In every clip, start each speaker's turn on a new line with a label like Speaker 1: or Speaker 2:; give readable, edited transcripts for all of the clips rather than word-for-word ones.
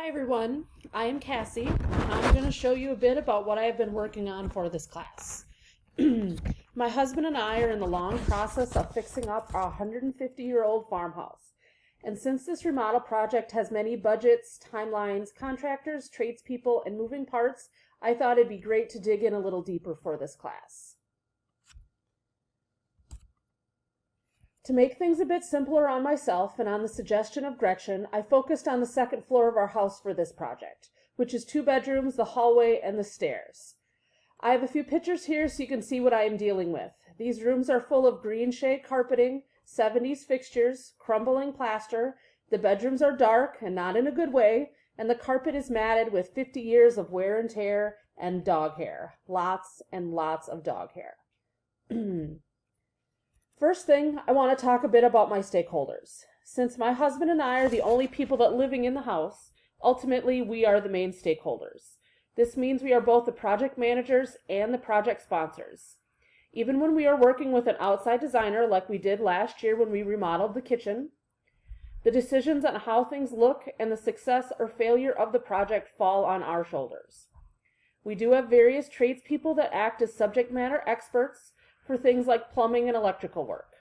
Speaker 1: Hi everyone, I am Cassie. I'm going to show you a bit about what I have been working on for this class. My husband and I are in the long process of fixing up our 150-year-old farmhouse. And since this remodel project has many budgets, timelines, contractors, tradespeople, and moving parts, I thought it'd be great to dig in a little deeper for this class. To make things a bit simpler on myself and on the suggestion of Gretchen, I focused on the second floor of our house for this project, which is 2 bedrooms, the hallway, and the stairs. I have a few pictures here so you can see what I am dealing with. These rooms are full of green shade carpeting, 70s fixtures, crumbling plaster. The bedrooms are dark and not in a good way, and the carpet is matted with 50 years of wear and tear and dog hair. Lots and lots of dog hair. First thing, I want to talk a bit about my stakeholders. Since my husband and I are the only people that living in the house, ultimately we are the main stakeholders. This means we are both the project managers and the project sponsors. Even when we are working with an outside designer like we did last year when we remodeled the kitchen, the decisions on how things look and the success or failure of the project fall on our shoulders. We do have various tradespeople that act as subject matter experts for things like plumbing and electrical work.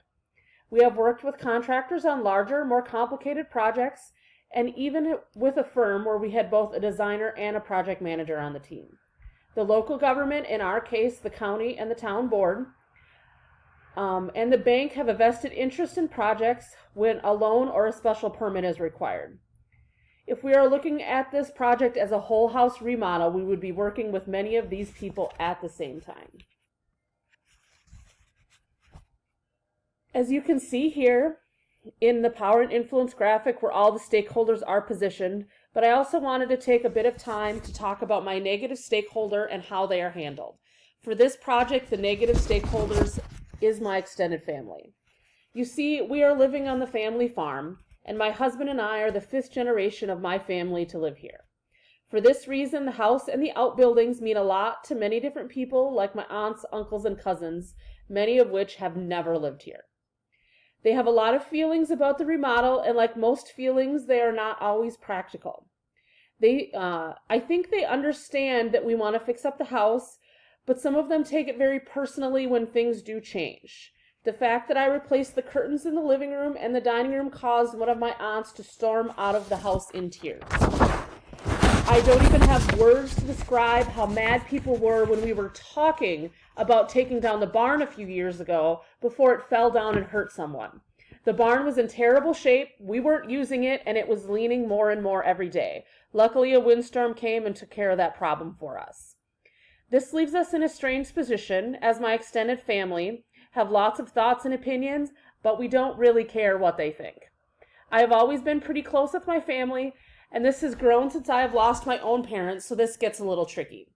Speaker 1: We have worked with contractors on larger, more complicated projects, and even with a firm where we had both a designer and a project manager on the team. The local government, in our case, the county and the town board, and the bank have a vested interest in projects when a loan or a special permit is required. If we are looking at this project as a whole house remodel, we would be working with many of these people at the same time. As you can see here in the power and influence graphic where all the stakeholders are positioned, but I also wanted to take a bit of time to talk about my negative stakeholder and how they are handled. For this project, the negative stakeholders is my extended family. You see, we are living on the family farm, and my husband and I are the 5th generation of my family to live here. For this reason, the house and the outbuildings mean a lot to many different people like my aunts, uncles, and cousins, many of which have never lived here. They have a lot of feelings about the remodel, and like most feelings, they are not always practical. I think they understand that we want to fix up the house, but some of them take it very personally when things do change. The fact that I replaced the curtains in the living room and the dining room caused one of my aunts to storm out of the house in tears. I don't even have words to describe how mad people were when we were talking about taking down the barn a few years ago before it fell down and hurt someone. The barn was in terrible shape, we weren't using it, and it was leaning more and more every day. Luckily, a windstorm came and took care of that problem for us. This leaves us in a strange position, as my extended family have lots of thoughts and opinions, but we don't really care what they think. I have always been pretty close with my family, and this has grown since I have lost my own parents, so this gets a little tricky.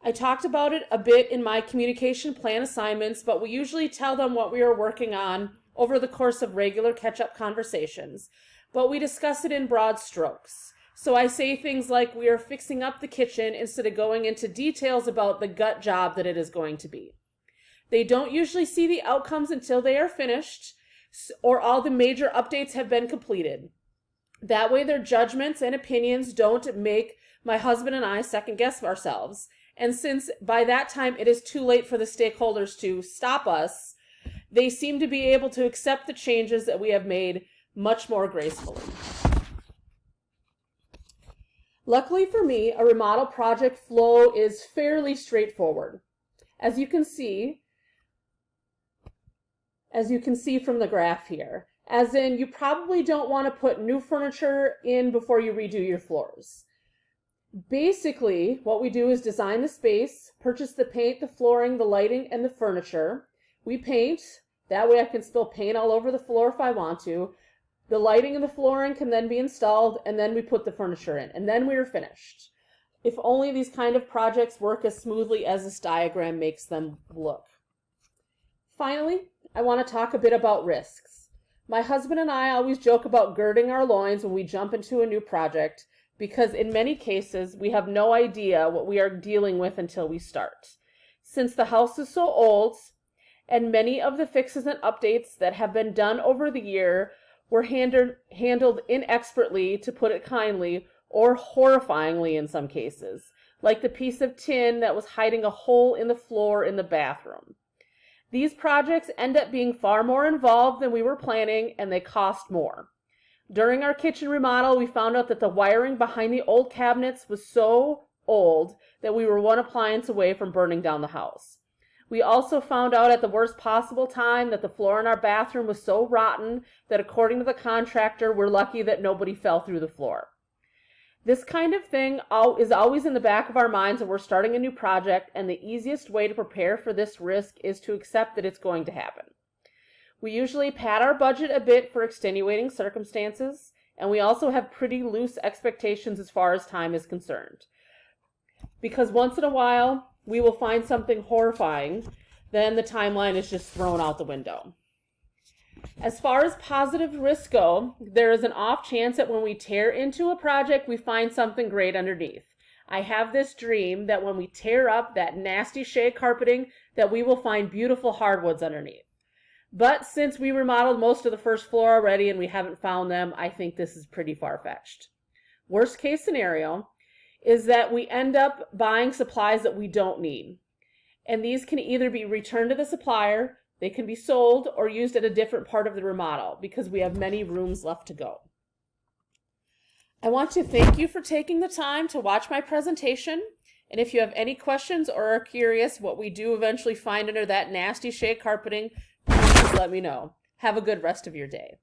Speaker 1: I talked about it a bit in my communication plan assignments, but we usually tell them what we are working on over the course of regular catch-up conversations, but we discuss it in broad strokes. So I say things like we are fixing up the kitchen instead of going into details about the gut job that it is going to be. They don't usually see the outcomes until they are finished or all the major updates have been completed. That way their judgments and opinions don't make my husband and I second guess ourselves. And since by that time it is too late for the stakeholders to stop us, they seem to be able to accept the changes that we have made much more gracefully. Luckily for me, a remodel project flow is fairly straightforward. As you can see from the graph here. As in, you probably don't want to put new furniture in before you redo your floors. Basically, what we do is design the space, purchase the paint, the flooring, the lighting, and the furniture. We paint. That way I can spill paint all over the floor if I want to. The lighting and the flooring can then be installed, and then we put the furniture in, and then we are finished. If only these kind of projects work as smoothly as this diagram makes them look. Finally, I want to talk a bit about risks. My husband and I always joke about girding our loins when we jump into a new project because in many cases we have no idea what we are dealing with until we start. Since the house is so old and many of the fixes and updates that have been done over the year were handled inexpertly, to put it kindly, or horrifyingly in some cases, like the piece of tin that was hiding a hole in the floor in the bathroom. These projects end up being far more involved than we were planning, and they cost more. During our kitchen remodel, we found out that the wiring behind the old cabinets was so old that we were one appliance away from burning down the house. We also found out at the worst possible time that the floor in our bathroom was so rotten that according to the contractor, we're lucky that nobody fell through the floor. This kind of thing is always in the back of our minds when we're starting a new project, and the easiest way to prepare for this risk is to accept that it's going to happen. We usually pad our budget a bit for extenuating circumstances, and we also have pretty loose expectations as far as time is concerned. Because once in a while, we will find something horrifying, then the timeline is just thrown out the window. As far as positive risks go, there is an off chance that when we tear into a project, we find something great underneath. I have this dream that when we tear up that nasty shag carpeting, that we will find beautiful hardwoods underneath. But since we remodeled most of the first floor already and we haven't found them, I think this is pretty far-fetched. Worst case scenario is that we end up buying supplies that we don't need. And these can either be returned to the supplier, they can be sold, or used at a different part of the remodel because we have many rooms left to go. I want to thank you for taking the time to watch my presentation. And if you have any questions or are curious what we do eventually find under that nasty shag carpeting, please let me know. Have a good rest of your day.